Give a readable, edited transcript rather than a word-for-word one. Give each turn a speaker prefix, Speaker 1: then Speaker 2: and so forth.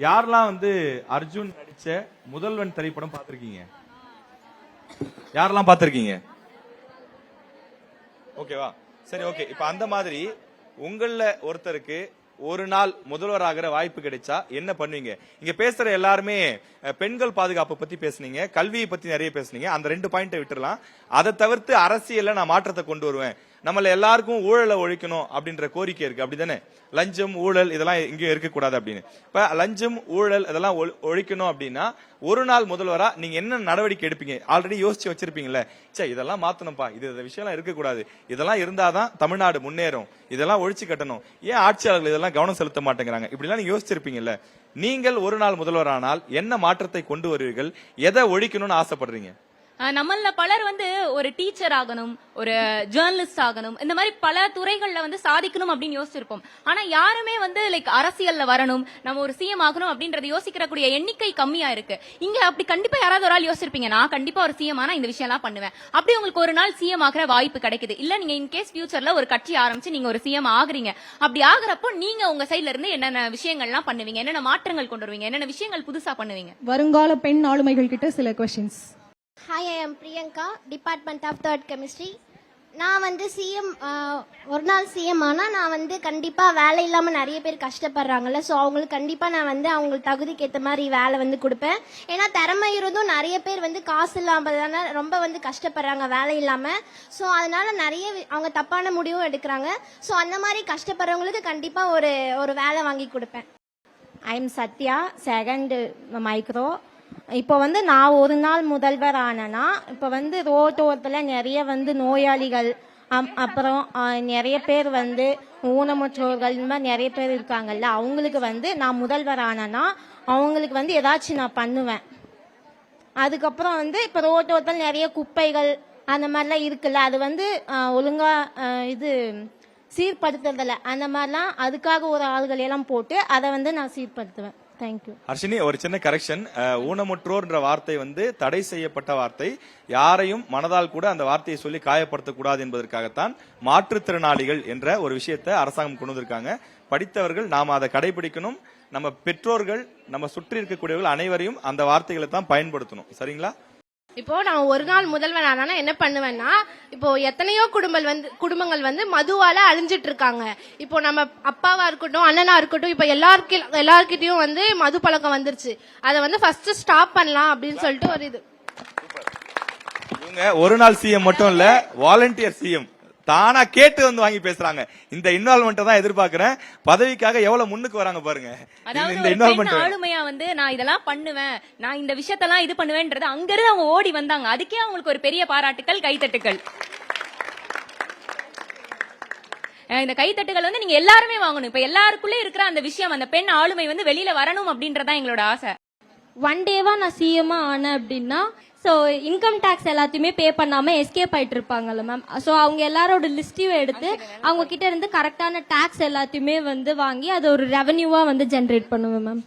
Speaker 1: யாரெல்லாம் வந்து அர்ஜுன் நடிச்ச முதல்வன் திரைப்படம் பார்த்திருக்கீங்க? யாரெல்லாம் பார்த்திருக்கீங்க? ஓகேவா, சரி, ஓகே. இப்ப அந்த மாதிரி உங்கள ஒருத்தருக்கு ஒரு நாள் முதல்வராகிற வாய்ப்பு கிடைச்சா என்ன பண்ணுவீங்க? இங்க பேசுற எல்லாருமே பெண்கள் பாதுகாப்பு பத்தி பேசுனீங்க, கல்வியை பத்தி நிறைய பேசுனீங்க. அந்த 2 பாயிண்ட்டை விட்டுறலாம். அதை தவிர்த்து அரசியல்ல நான் மாற்றத்தை கொண்டு வருவேன், நம்மள எல்லாருக்கும் ஊழலை ஒழிக்கணும் அப்படின்ற கோரிக்கை இருக்கு, அப்படிதானே? லஞ்சம், ஊழல் இதெல்லாம் இங்க இருக்கக்கூடாது அப்படின்னு. இப்ப லஞ்சம், ஊழல் இதெல்லாம் ஒழிக்கணும் அப்படின்னா ஒரு நாள் முதல்வரா நீங்க என்ன நடவடிக்கை எடுப்பீங்க? ஆல்ரெடி யோசிச்சு வச்சிருப்பீங்கல்ல, சே இதெல்லாம் மாத்தணும்பா, இது விஷயம்லாம் இருக்கக்கூடாது, இதெல்லாம் இருந்தாதான் தமிழ்நாடு முன்னேறும், இதெல்லாம் ஒழிச்சு கட்டணும், ஏன் ஆட்சியாளர்கள் இதெல்லாம் கவனம் செலுத்த மாட்டேங்கிறாங்க, இப்படிலாம் நீங்க யோசிச்சிருப்பீங்கல்ல. நீங்கள் ஒரு நாள் முதல்வரானால் என்ன மாற்றத்தை கொண்டு வருவீர்கள்? எதை ஒழிக்கணும்னு ஆசைப்படுறீங்க?
Speaker 2: நம்மள பலர் வந்து ஒரு டீச்சர் ஆகணும், ஒரு ஜேர்னலிஸ்ட் ஆகணும், இந்த மாதிரி பல துறைகள்ல வந்து சாதிக்கணும் அப்படின்னு யோசிச்சிருப்போம். ஆனா யாருமே வந்து லைக் அரசியல்ல வரணும், நம்ம ஒரு சிஎம் ஆகணும் அப்படின்றத யோசிக்கக்கூடிய எண்ணிக்கை கம்மியா இருக்கு. இங்க அப்படி கண்டிப்பா யாராவது ஒரு ஆள் யோசிச்சிருப்பீங்க, நான் கண்டிப்பா ஒரு சிஎம் ஆனா இந்த விஷயம் எல்லாம் பண்ணுவேன். அப்படி உங்களுக்கு ஒரு நாள் சிஎம் ஆகிற வாய்ப்பு கிடைக்குது. இல்ல நீங்க இன்கேஸ் ஃபியூச்சர்ல ஒரு கட்சி ஆரம்பிச்சு நீங்க ஒரு சிஎம் ஆகுறீங்க. அப்படி ஆகுறப்போ நீங்க உங்க சைட்ல இருந்து என்னென்ன விஷயங்கள்லாம் பண்ணுவீங்க? என்னென்ன மாற்றங்கள் கொண்டு வருவீங்க? என்னென்ன விஷயங்கள் புதுசா பண்ணுவீங்க?
Speaker 3: வருங்கால பெண் ஆளுமைகள் கிட்ட சில questions.
Speaker 4: Hi, I am Priyanka, Department of Third Chemistry. நான் வந்து சிஎம் ஒரு நாள் சிஎம் ஆனால் நான் வந்து கண்டிப்பாக வேலை இல்லாமல் நிறைய பேர் கஷ்டப்படுறாங்கல்ல, ஸோ அவங்களுக்கு கண்டிப்பாக நான் வந்து அவங்களுக்கு தகுதிக்கு ஏற்ற மாதிரி வேலை வந்து கொடுப்பேன். ஏன்னா திறமை இருந்தும் நிறைய பேர் வந்து காசு இல்லாமல் தானே ரொம்ப வந்து கஷ்டப்படுறாங்க வேலை இல்லாமல். ஸோ அதனால நிறைய அவங்க தப்பான முடிவும் எடுக்கிறாங்க. ஸோ அந்த மாதிரி கஷ்டப்படுறவங்களுக்கு கண்டிப்பாக ஒரு வேலை வாங்கி கொடுப்பேன்.
Speaker 5: I am Sathya, second micro. இப்போ வந்து நான் ஒரு நாள் முதல்வர் ஆனேன்னா இப்போ வந்து ரோட்டோரத்தில் நிறைய வந்து நோயாளிகள், அப்புறம் நிறைய பேர் வந்து ஊனமுற்றோர்கள், இந்த மாதிரி நிறைய பேர் இருக்காங்கல்ல, அவங்களுக்கு வந்து நான் முதல்வர் ஆனேன்னா அவங்களுக்கு வந்து ஏதாச்சும் நான் பண்ணுவேன். அதுக்கப்புறம் வந்து இப்போ ரோட்டோரத்தில் நிறைய குப்பைகள் அந்த மாதிரிலாம் இருக்குல்ல, அது வந்து ஒழுங்கா இது சீர்படுத்துறதில்ல, அந்த மாதிரிலாம் அதுக்காக ஒரு ஆள்களையெல்லாம் போட்டு அதை வந்து நான் சீர்படுத்துவேன். தேங்க்யூ.
Speaker 1: ஹர்ஷினி, ஒரு சின்ன கரெக்ஷன். ஊனமுற்றோர்ன்ற வார்த்தை வந்து தடை செய்யப்பட்ட வார்த்தை. யாரையும் மனதால் கூட அந்த வார்த்தையை சொல்லி காயப்படுத்தக்கூடாது என்பதற்காகத்தான் மாற்றுத்திறனாளிகள் என்ற ஒரு விஷயத்தை அரசாங்கம் கொண்டு வந்திருக்காங்க. படித்தவர்கள் நாம் அதை கடைபிடிக்கணும். நம்ம பெற்றோர்கள், நம்ம சுற்றி இருக்கக்கூடியவர்கள் அனைவரையும் அந்த வார்த்தைகளை தான் பயன்படுத்தணும். சரிங்களா?
Speaker 6: இப்போ நான் ஒரு நாள் முதல்வர் ஆனா என்ன பண்ணுவேன்னா, இப்போ எத்தனையோ குடும்பங்கள் வந்து மதுவால அழிஞ்சிட்டு இருக்காங்க. இப்போ நம்ம அப்பாவா இருக்கட்டும், அண்ணனா இருக்கட்டும், இப்போ எல்லார்கிட்டயும் வந்து மது பழக்கம் வந்துருச்சு. அதை வந்து ஃபர்ஸ்ட் ஸ்டாப் பண்ணலாம் அப்படின்னு சொல்லிட்டு ஒரு இது.
Speaker 1: இவங்க ஒரு நாள் சிஎம் மட்டும் இல்ல, வாலண்டியர் சிஎம் தானா கேட்டு வந்து வாங்கி பேசுறாங்க. இந்த இன்வால்வ்மெண்ட் தான் எதிர்பார்க்கிறேன். பதவிக்காக எவ்வளவு முன்னுக்கு வராங்க பாருங்க.
Speaker 2: இந்த இன்வால்வ்மெண்ட் ஆளுமையா வந்து நான் இதெல்லாம் பண்ணுவேன், நான் இந்த விஷயத்தெல்லாம் இது பண்ணுவேன்ன்றது அங்கிருந்து அவங்க ஓடி வந்தாங்க. அதுக்கே அவங்களுக்கு ஒரு பெரிய பாராட்டுக்கள், கைத்தட்டுக்கள். இந்த கைத்தட்டுகள் வந்து நீங்க எல்லாருமே வாங்கணும். இப்ப எல்லாருக்குள்ளே இருக்கிற அந்த விஷயம், அந்த பெண் ஆளுமை வந்து வெளியில வரணும் அப்படின்றதான் எங்களோட ஆசை.
Speaker 7: ஒன் டேவா நான் சிஎம்மா ஆனேன் அப்படின்னா, ஸோ இன்கம் டேக்ஸ் எல்லாத்தையுமே பே பண்ணாம எஸ்கேப் ஆயிட்டு இருப்பாங்கல்ல மேம், ஸோ அவங்க எல்லாரோட லிஸ்டையும் எடுத்து அவங்க கிட்ட இருந்து கரெக்டான டேக்ஸ் எல்லாத்தையுமே வந்து வாங்கி அதை ஒரு ரெவன்யூவா வந்து ஜென்ரேட் பண்ணுவேன் மேம்.